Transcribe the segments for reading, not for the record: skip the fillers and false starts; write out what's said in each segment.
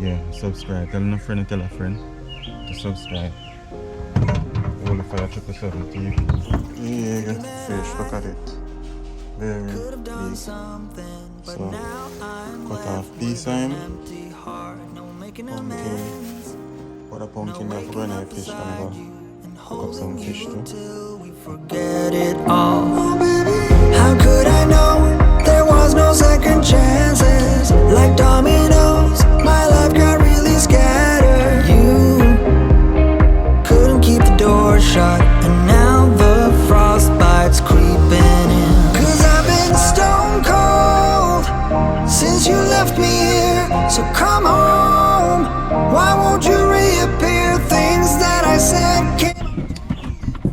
Yeah, subscribe. Tell a friend to tell a friend to subscribe. All the fire 777 TV. Yeah, fish, look at it. Very big. So, cut off peace sign. Pumpkin. What a pumpkin there for going fish carnival. Cook up some fish too. Forget it all. How could I know there was no second chances? Like dominoes, my life got really scattered. You couldn't keep the door shut, and now the frostbite's creeping in. Cause I've been stone cold since you left me here. So come home, why won't you reappear? Things that I said can't.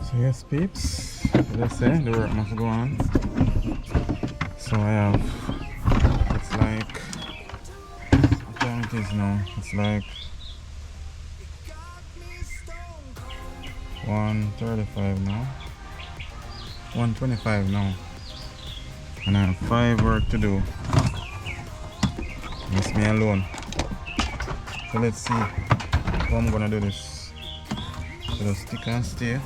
So yes peeps, as I say, the work must go on. So I have, it's like, what time it is now? It's like 1:35 now, 1:25 now, and I have 5 work to do. It's me alone. So let's see how I'm gonna do this. So just stick and stay.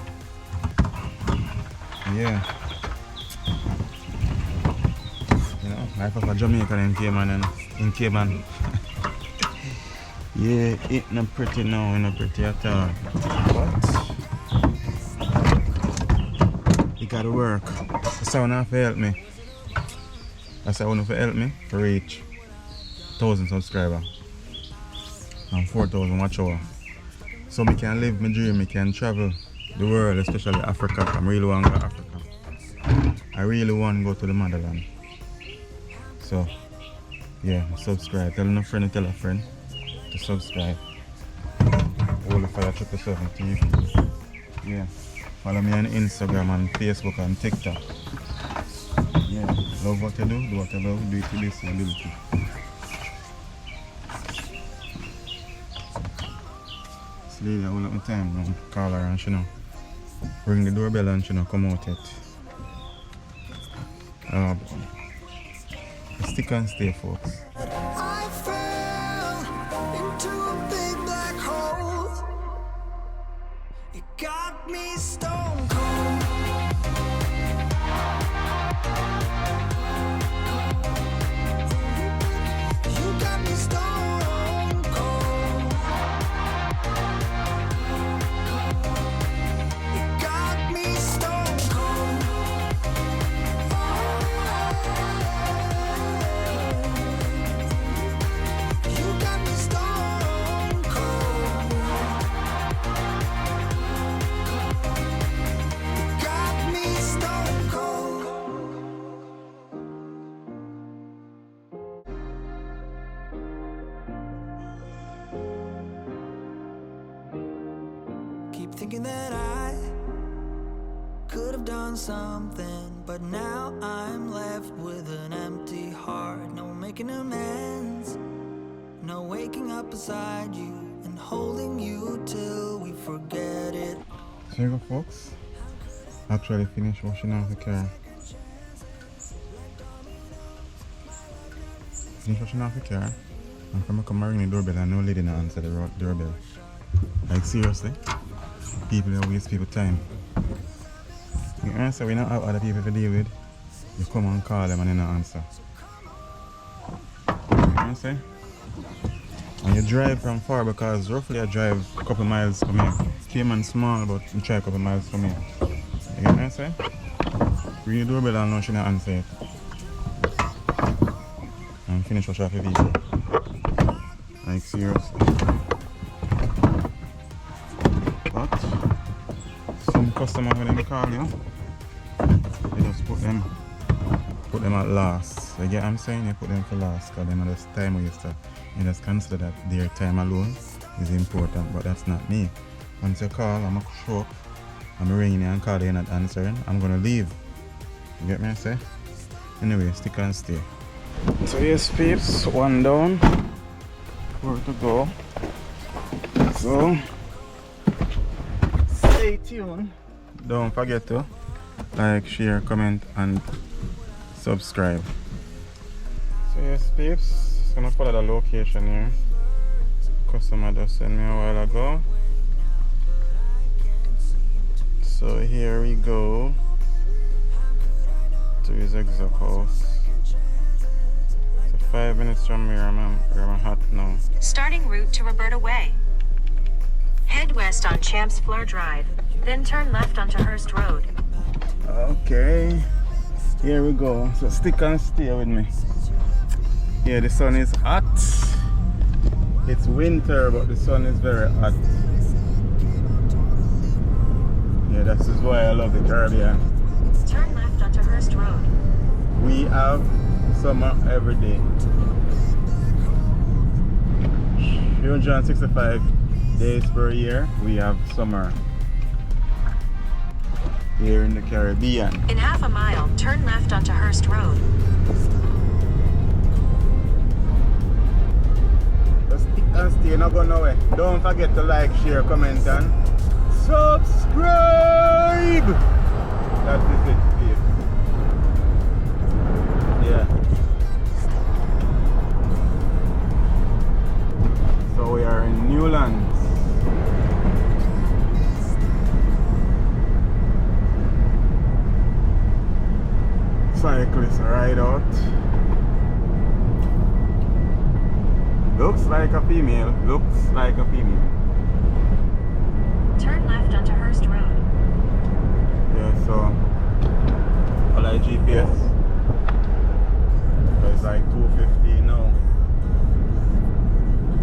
Yeah. You know, life of a Jamaican in Cayman. Yeah, it not pretty now, not pretty at all. But it gotta work. That's how have to help me. That's how have to help me to reach 1,000 subscribers and 4,000 watch hours. So I can live my dream, I can travel the world, especially Africa. I really want to go to Africa. I really want to go to the motherland. So, yeah, subscribe. Tell a friend to tell a friend to subscribe. All the fire 777 TV. Yeah. Follow me on Instagram and Facebook and TikTok. Yeah. Love what you do what you love, do it to this ability. This lady, I will have my time now. Call her and she know. Ring the doorbell and she know come out yet. Stick and stay, folks. I fell into a big black hole. It got me stone cold. You got me stone cold. It got me stone cold. You got me stone cold. You got me stone cold. Keep thinking that I could have done something, but now I'm left with an empty heart. No making amends, no waking up beside you and holding you till we forget it. So you go, folks. Actually finished washing off the car. Finish washing off the car. And from I come ring the doorbell and no lady not answer the doorbell. Like seriously? People that waste people time. You answer, we don't have other people to deal with. You come and call them and they don't answer. You answer? And you drive from far because roughly I drive a couple miles from here. Cayman small, but I try a couple miles from here. You get what I say? Ring the doorbell and no she not answer it. And finish wash off your vehicle. Like seriously. But some customers when they call you, they just put them at last. You get what I'm saying? You put them for last because they're just time waster. You just consider that their time alone is important, but that's not me. Once you call, I'm gonna show up, I'm ringing you and call you not answering, I'm gonna leave. You get me I say? Anyway, stick and stay. So yes peeps, one down, 4 to go. So stay tuned. Don't forget to like, share, comment and subscribe. So yes peeps, just gonna follow the location here. customer just sent me a while ago. So here we go to his exact house. So 5 minutes from here, I'm hot now. Starting route to Roberta Way. Head west on Champs Fleur Drive, then turn left onto Hurst Road. Okay, here we go. So stick and stay with me. Yeah, the sun is hot. It's winter, but the sun is very hot. Yeah, that's just why I love the Caribbean. Turn left onto Hurst Road. We have summer every day. 365 days per year, we have summer here in the Caribbean. In half a mile, turn left onto Hurst Road. Just stick and stay, not go nowhere. Don't forget to like, share, comment and subscribe! That is it, please. Yeah. So we are in Newlands. Cyclist ride out. Looks like a female. Looks like a female. Turn left onto Hurst Road. Yeah, so I like GPS. So it's like 250 now.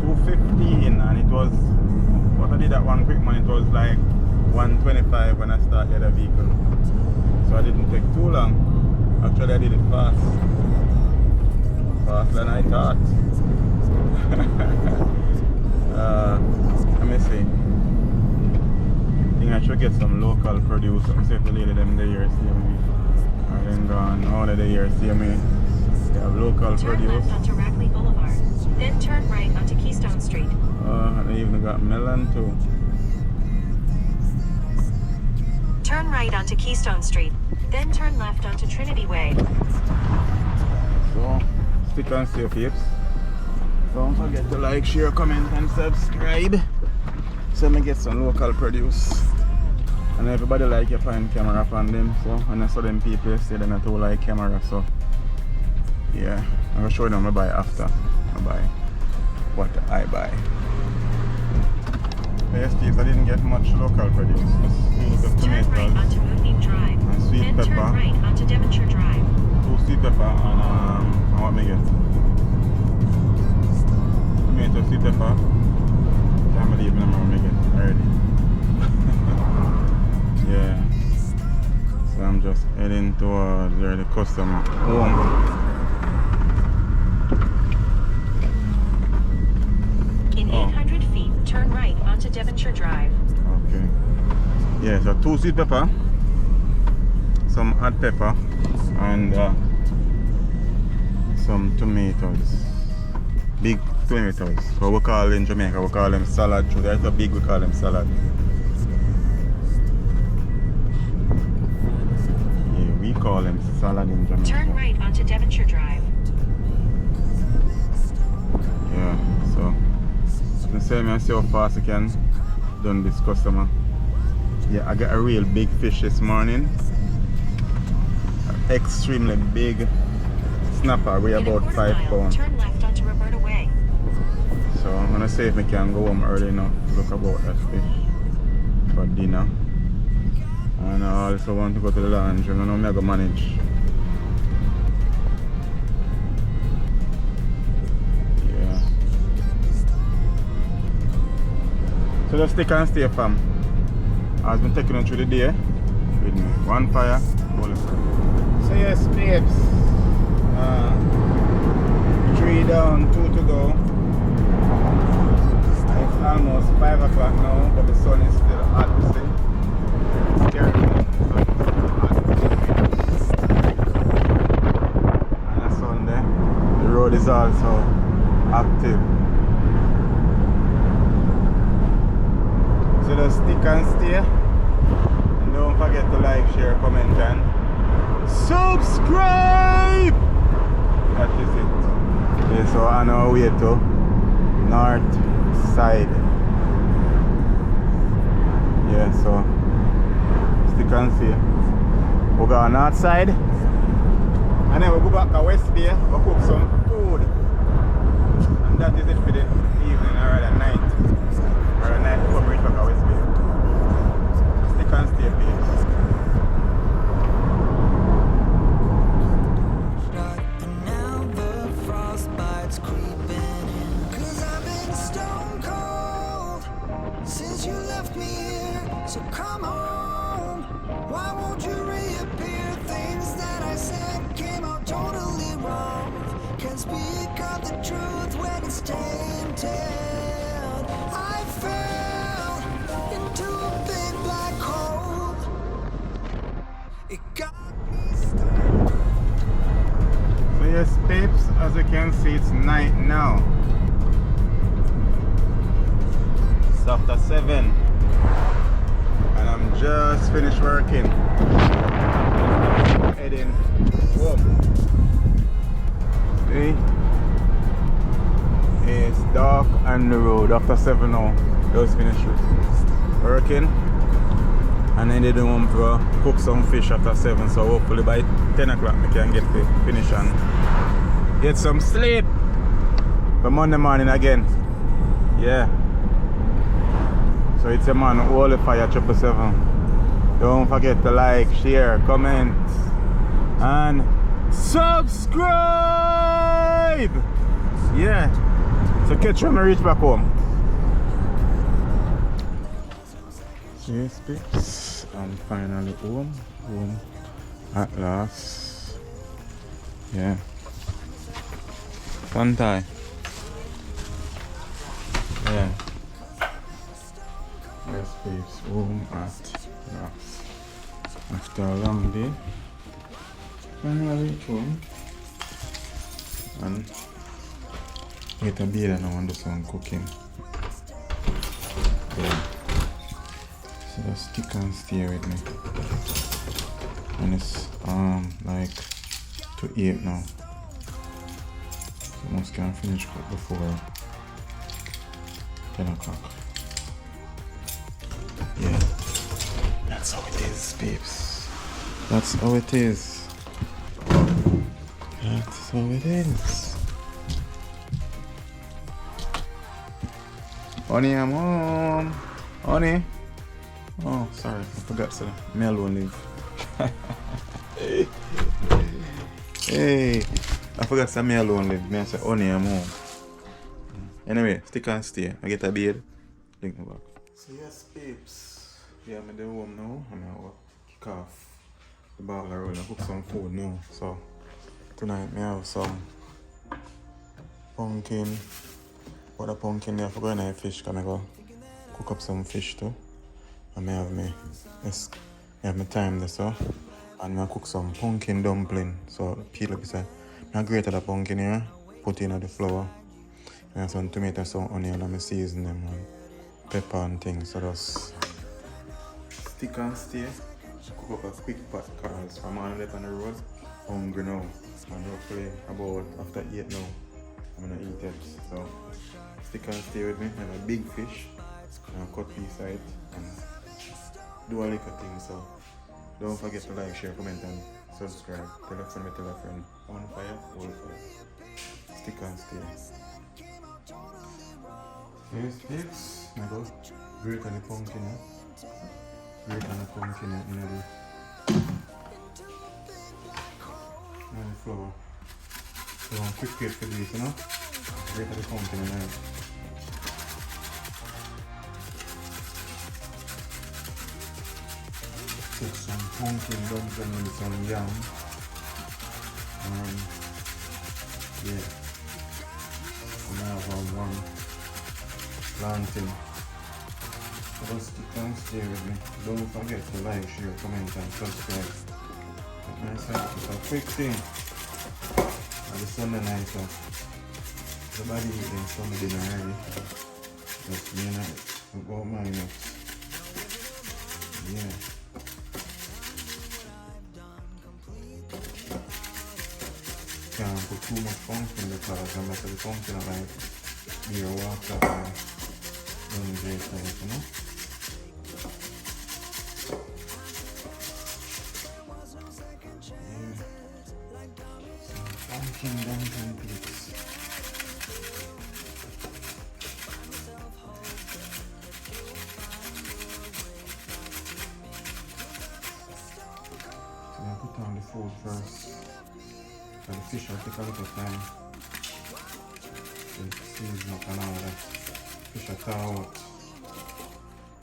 215, and it was, what I did at one quick man, it was like 125 when I started the vehicle. So I didn't take too long. Actually I did it fast. Faster than I thought. Let me see. I think I should get some local produce. Let me see if the lady them there see me. Or then gone all of the year see me. They have local Turn produce. left onto Rackley Boulevard. Then turn right onto Keystone Street. They even got melon too. Turn right onto Keystone Street. Then turn left onto Trinity Way. So, stick and stay, peeps. Don't forget to like, share, comment and subscribe. So me get some local produce. And everybody like you find camera from them. So, and I saw them people say they not all like camera. So, yeah. I'm going to show them I buy after. I buy what I buy. Yes, peeps, I didn't get much local produce. Just Turn right onto Moonbeam Drive. and sweet Then pepper. turn right onto Devonshire Drive. 2 sweet pepper and what me get? Tomato, sweet pepper. Can't believe I'm gonna make it already. Yeah. So I'm just heading towards where the customer home. In 800 feet, turn right onto Devonshire Drive. Okay. Yeah, so 2 sweet pepper, some hot pepper, and some tomatoes. Big tomatoes. So we call in Jamaica, we call them salad. They're so big, we call them salad. Yeah, we call them salad in Jamaica. Turn right onto Devonshire Drive. Yeah, so the same I see how fast I can done this customer. Yeah, I got a real big fish this morning. Extremely big snapper, weigh In a about quarter 5 mile, pounds. turn left onto Roberta Way. So I'm gonna see if I can go home early enough to look about that fish for dinner. And I also want to go to the lounge. I don't know how I'm gonna manage. Yeah. So just stick and stay, fam. I've been taking on through the day with me. One fire, bullet. So yes, babes. 3 down, 2 to go. It's almost 5 o'clock now, but the sun is still hot. It's scary. And a Sunday, the road is also active. So just stick and stay. And don't forget to like, share, comment and subscribe! That is it. Okay, so on our way to North side. Yeah, so stick and see. We go on north side. And then we go back to West Bay, we cook some food. And that is it for the evening or the night. Or the night we come right back to West Bay. Stick and stay, please. And now the frostbite's creeping in. 'Cause I've been stone cold since you left me here. So come home. Why won't you reappear? Things that I said came out totally wrong. Can't speak of the truth when it's tainted. I fell into a big black hole. It got me stuck. So yes, peeps, as you can see, it's night now. It's after 7. And I'm just finished working. Heading home. See? It's dark on the road after 7 now. Just finished working. And then they do want to cook some fish after 7. So hopefully by 10 o'clock I can get to finish and get some sleep for Monday morning again. Yeah. So it's a man, Holy Fire 777. Don't forget to like, share, comment, and subscribe! Yeah. So catch you when I reach back home. Yes, peeps. I'm finally home. Home at last. Yeah. Fun time. Yeah. Yes, peeps. Home at last. After a long day. Finally reach home. And get a beer and I want to do some cooking. Yeah. So just stick and stay with me. And it's like to 8 now. So most can finish cook before 10 o'clock. Yeah. That's how it is, peeps. That's how it is. That's how it is. Honey, I'm home. Honey. Oh, sorry, I forgot to me alone live. Hey, I forgot to me alone live. Me I say, honey, I'm home. Anyway, stick and stay. I get a beard. Link me back. So yes, peeps. Yeah, I'm in the home now. I'm gonna kick off the ball roll and cook some food now. So tonight I have some pumpkin. Put the pumpkin there for going to fish. Can I go cook up some fish too? And I have my time there, so and I cook some pumpkin dumpling. So peel up I grate the pumpkin here, put in the flour, and some tomato, some onion, and I season them and pepper and things. So just stick and stay. Cook up a quick pot because I'm on the road, hungry now, and hopefully about after 8 now I'm gonna eat it. So stick and stay with me. I have a big fish and a cut piece of it and do a little thing. So don't forget to like, share, comment and subscribe. Tell a friend. On fire, hold fire. Stick and stay. Yes, peeps. I go grate on the pumpkin. Grate on the pumpkin in the flour. So quick for this, you know? Grate on the pumpkin in there. Put some pumpkin dumpling with some yam. Yeah. And I have one plantain. So just stick and stay with me. Don't forget to like, share, comment and subscribe. It's a quick thing. And the Sunday night, so the body eating some dinner already. Just me and I about my nuts. Yeah. Can't put too much pumpkin because I'm like the pumpkin I like beer water. type, you know. Dunkin' clips. So I put on the food first. So the fish will take a little time. So season up and all that. Fish are thaw out.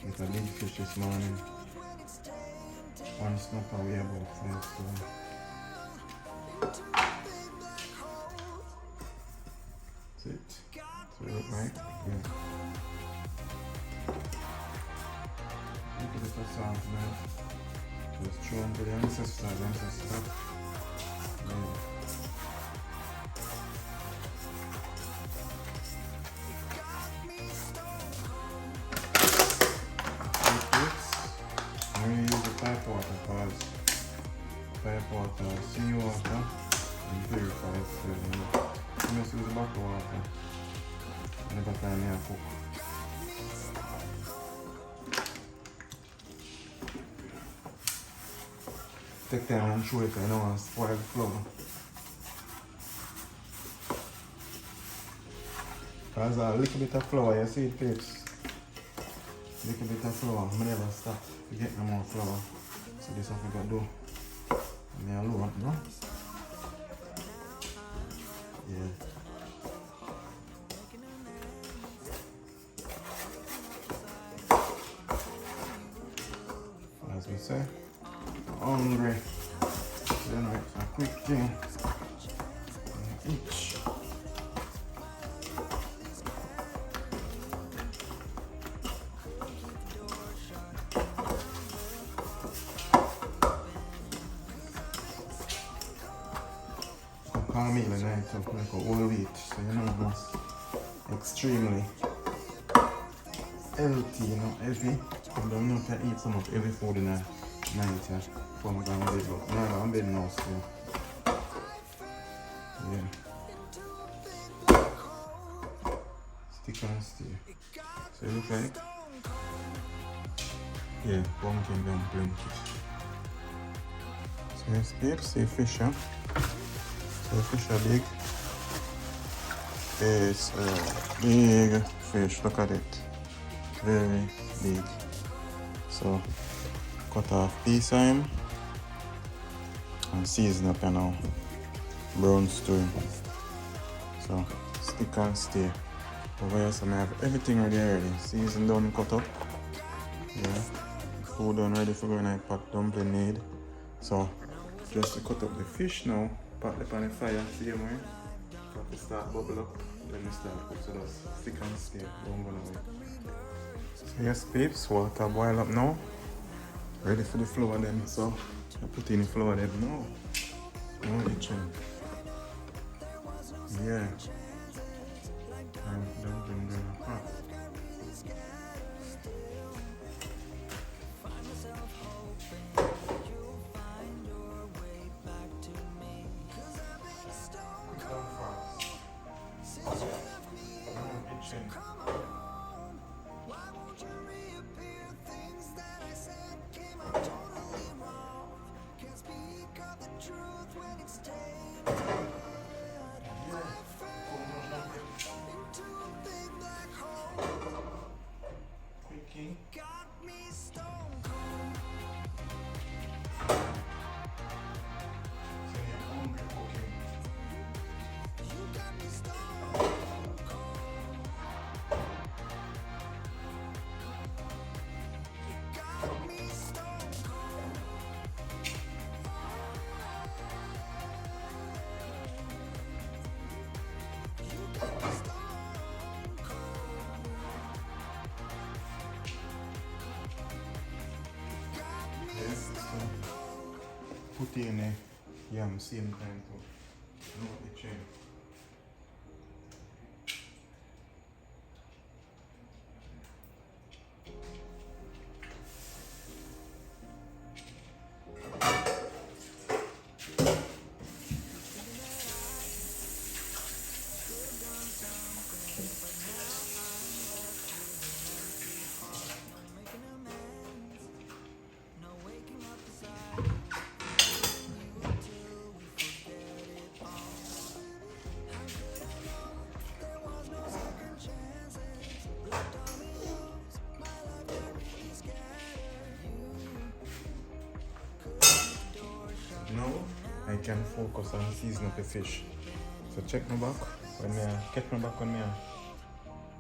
Get a big fish this morning. One snapper weigh about 5 pounds. That's it. So it look right? Yeah. Look at the salt now. Just throw into the ancestor. Yeah. I'm going to use the pipe water because pipe water, seawater, and purifies. So I'm just use the bottled water. Never time I cook. Take time and show it, I don't want to spoil the flour. Because a little bit of flour, you see it, peeps? Little bit of flour, I never stop to get no more flour. So this is what I got to do. And then I lower it, no? Yeah. As we say, hungry. You know, it's a quick thing. Each. Meal and I took like a whole wheat, so you know it was extremely healthy, you know, heavy. I don't know if I eat some of every food in the night before I'm going to bed, but now I'm bed now still. Yeah. Stick and stay. So it looks like, yeah, pumpkin dumpling kit. So yes, babes, see fish, huh? So the fish are big. It's a big fish, look at it. Very big. So cut off piece of him and season up, you know, brown stew. So stick and stay. Over here, so I have everything ready. Season done, cut up. Yeah. Food done ready for going to pot dumpling need. So just to cut up the fish now. Put it on the fire, same way. Got to start bubble up, then we start cook, so just stick and stay, don't go away. So yes peeps, water boil up now. Ready for the flour then, so I put in the flour then now. Now itching. Yeah. And dumpling them hot. Put in a yam same time to know the chain. can focus on seasoning up the fish. So check my back when me catch my back when me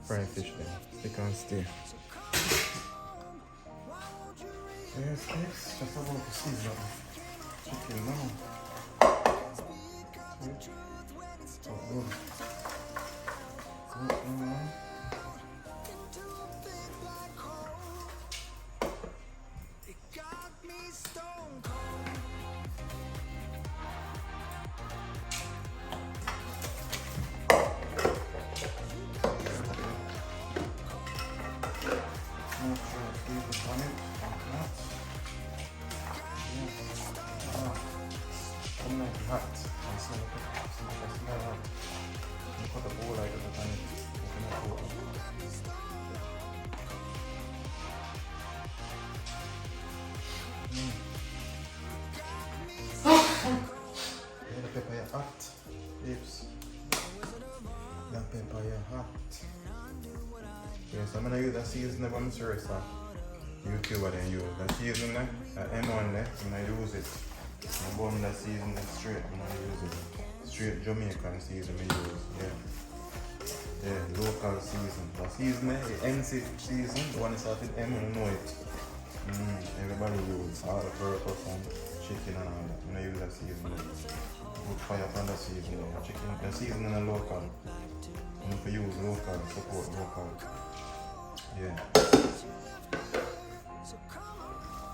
fry fish then. Stick and stay. Yes, just about to season up chicken now. So good. Hot. I smell it. Smell hot. You put the bowl like that on it. Yeah, the pepper is hot. Babes. The pepper is hot. Yes, I'm gonna use that seasoning from serious YouTube I then use. That seasoning there, that M1 there, I'm gonna use it. I'm going that seasoning straight, I'm gonna use it. Straight Jamaican seasoning I use, yeah. Yeah, local season. The seasoning, the NC season, the one that started M, you know it. Everybody use all the purpose and chicken and all that. I'm gonna use that seasoning. Put fire on the seasoning. The chicken, the seasoning is local. I'm gonna use local, support local. Yeah.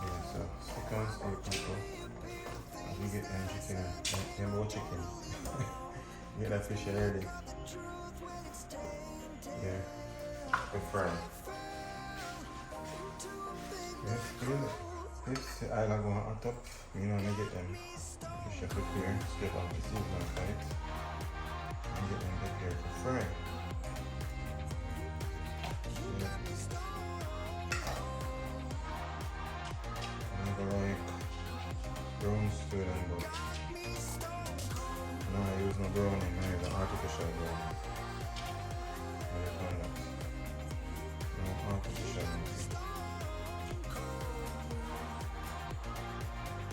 Yeah, so stick and stay people. You get them chicken, them more chicken. Get that fish early. Yeah, go fry. Yes, good. This island going on top. You know, I get them fish prepared, straight off the season side. And get them prepared for fry. Yeah. Another like brown stew and but no, I use no browning, I use an artificial browning. I found that. No artificial anything.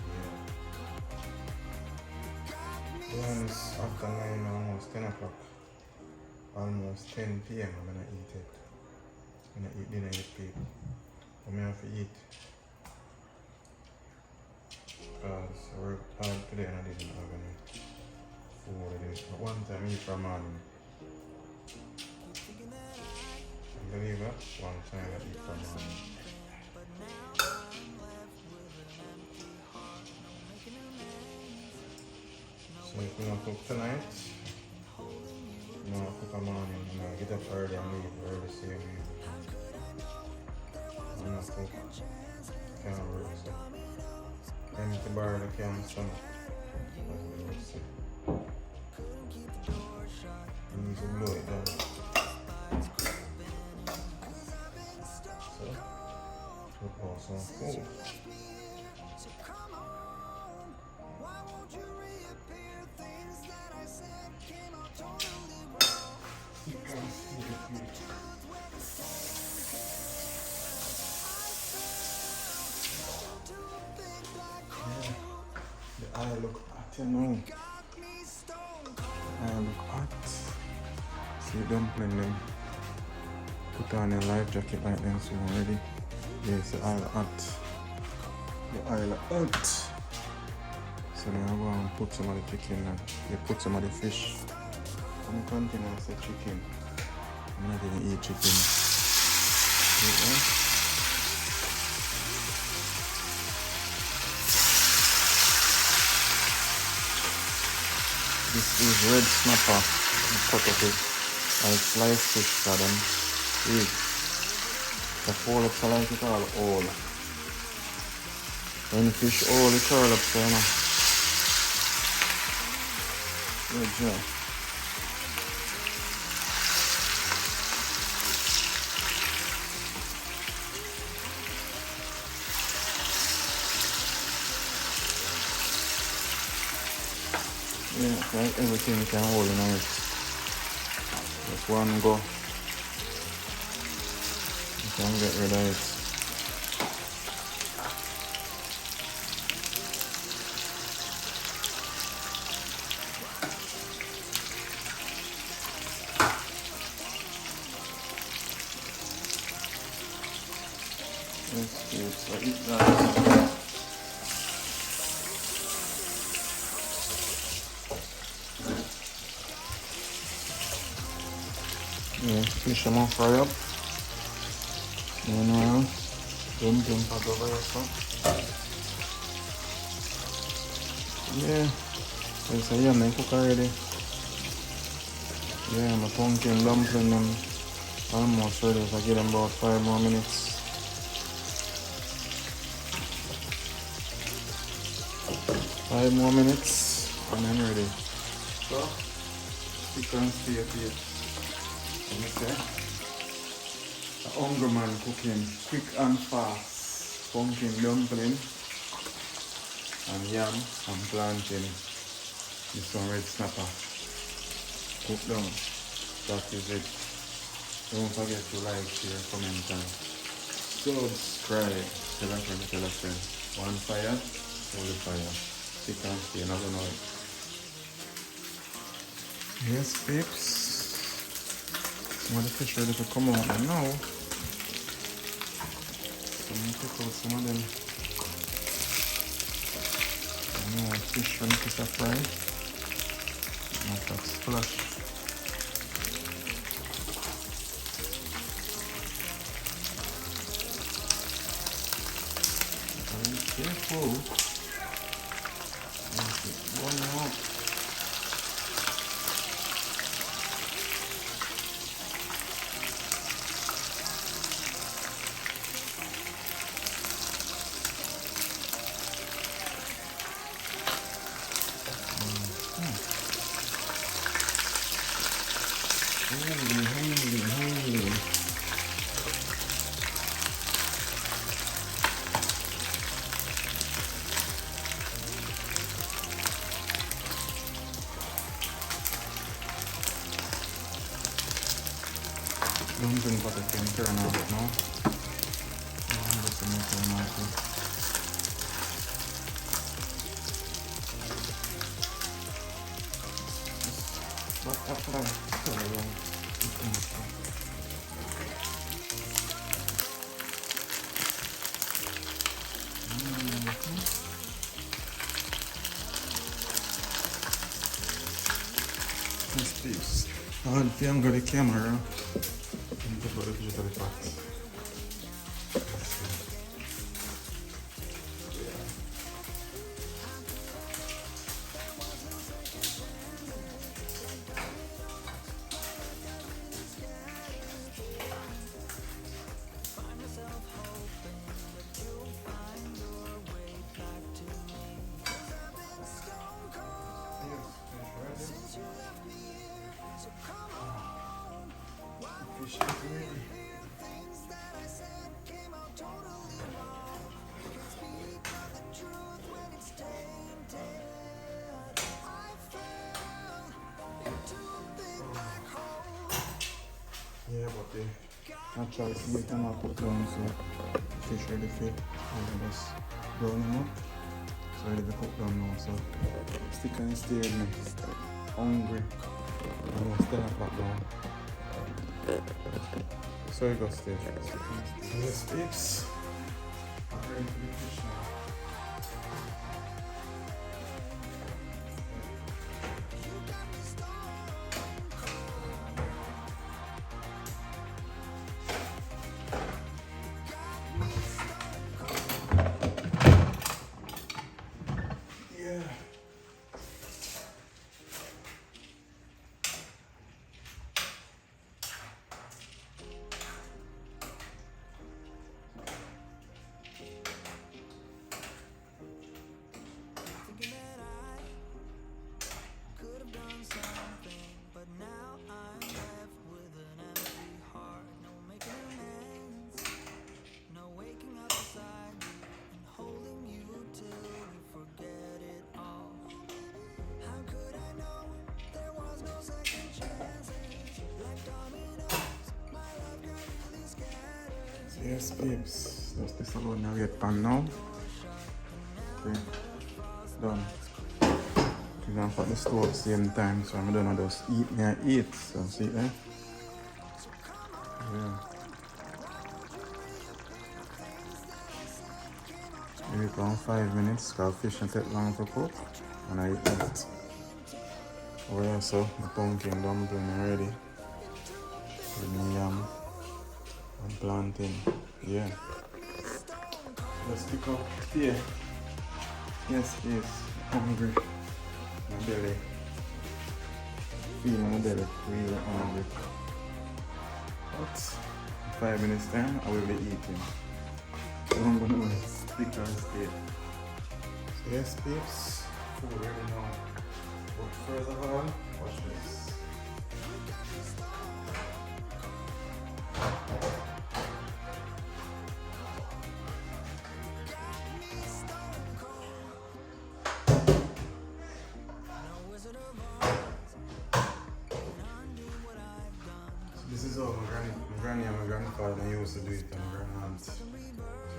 Yeah. Once after 9, almost 10 o'clock, almost 10 p.m. I'm gonna eat it. I'm gonna eat dinner with people. I'm gonna have to eat. Because I worked hard today and I didn't have any food. But one time I eat from morning. I believe that? One time I eat from morning. So if I'm gonna cook tonight, I'm gonna cook a morning. I'm gonna get up early and leave early same evening. I'm gonna cook. Can't work so. Empty bar the camera stomach. You need to blow it down. So, look awesome. Oh. I look hot, you know. I look hot. See dumpling them. Put on your life jacket like them so you're ready. Yes, the oil hot. The oil hot. So then I'm going to put some of the chicken and you put some of the fish. I'm continuing to say chicken. I'm not going to eat chicken. Yeah. This is red snapper. Cut up it. I slice fish for them. See, the fold up so like it all whole. When the fish all it curl up so you know. Good job. Yeah, right, everything you can hold in it. Just one go. You can get rid of it. Yes, yes, I eat that. Yeah, fish I'm gonna fry up. And dumpling for the way so. Yeah, it's a yummy cook already. Yeah, my pumpkin dumpling them almost ready. If I give them about 5 more minutes. 5 more minutes and I'm ready. So, stick and stay here. Let me say, a hungry man cooking quick and fast. Pumpkin dumpling and yam and plantain. This one red snapper. Cook down. That is it. Don't forget to like, share, comment and subscribe. Tell a friend, tell a friend. One fire, holy fire. Stick and stay, never know it. Yes, peeps. Some of the fish ready to come out now. So I'm going to pick out some of them. Fish ready to fry. Not that splash. Be careful. Going up. Holy. Dumpling butter can turn out now. Just to make it nice. Yes, please. I'll finger the camera. And put the vegetable parts. Yeah, but the natural seed cannot cook down, so fish ready fit. And just brown them up. So ready to cook down now, so stick and stay with me. Hungry. I'm going to stand up back down. So you go stay. Yes, peeps. I'm ready for the fish now. Yes, babes. Just this alone now get pan now. Okay. Done. I'm gonna put the stove at the same time, so I'm gonna just eat me and eat. So see there? Yeah. Maybe around 5 minutes, because fish don't take long to cook. And I eat that. Oh yeah, so the pumpkin dumpling ready. With me yam and plantain. Yeah. Let's pick up here. Yes, yes. Hungry. My belly. Feeling my belly. Really hungry. But in 5 minutes time, I will be eating. So I'm gonna stick and stay. So yes, peeps. Food ready now. But first of all, watch this. This is how my granny and my grandfather used to do it and my grandaunt. So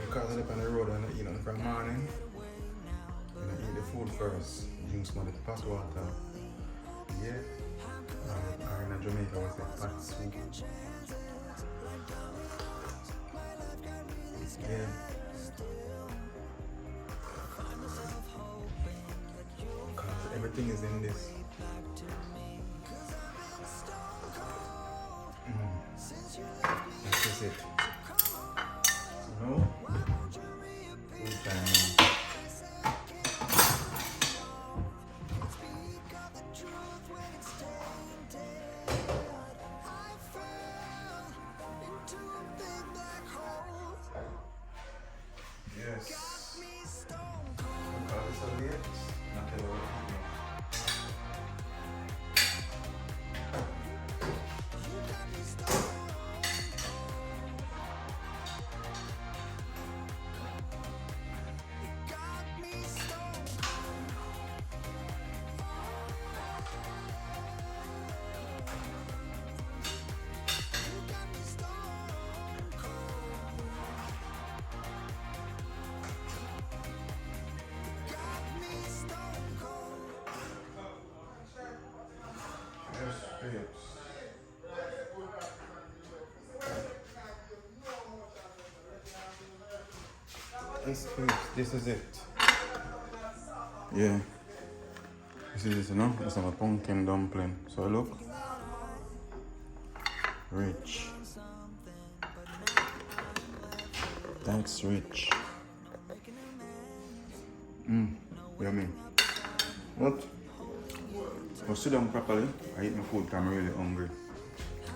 because I live on the road and I eat on from morning, and I eat the food first, use some of the pot water. Yeah. Or in Jamaica we say pot soup. Yeah. Because everything is in this. This is it. So now, food time now. Yes. Because it's so late, not a lot of eating. Yes, please. This is it. Yeah. This is it, you know? This is a pumpkin dumpling. So look. Rich. Thanks, rich. Yummy. But I'll sit down properly. I eat my food because I'm really hungry.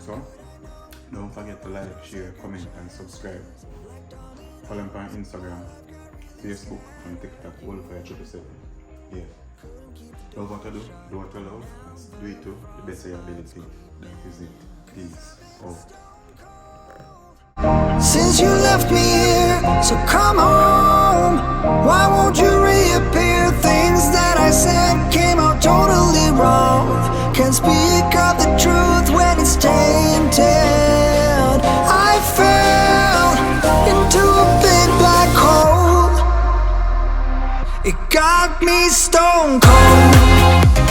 So, don't forget to like, share, comment, and subscribe. Follow me on Instagram, Facebook, and TikTok, all for 777. Yeah. Love what I do what I love, and do it to the best of your ability. That is it. Peace. Out. Since you left me here, so come home. Why won't you reappear? Things that I said came out totally wrong. Can't speak of the truth when it's tainted. I fell into a big black hole. It got me stone cold.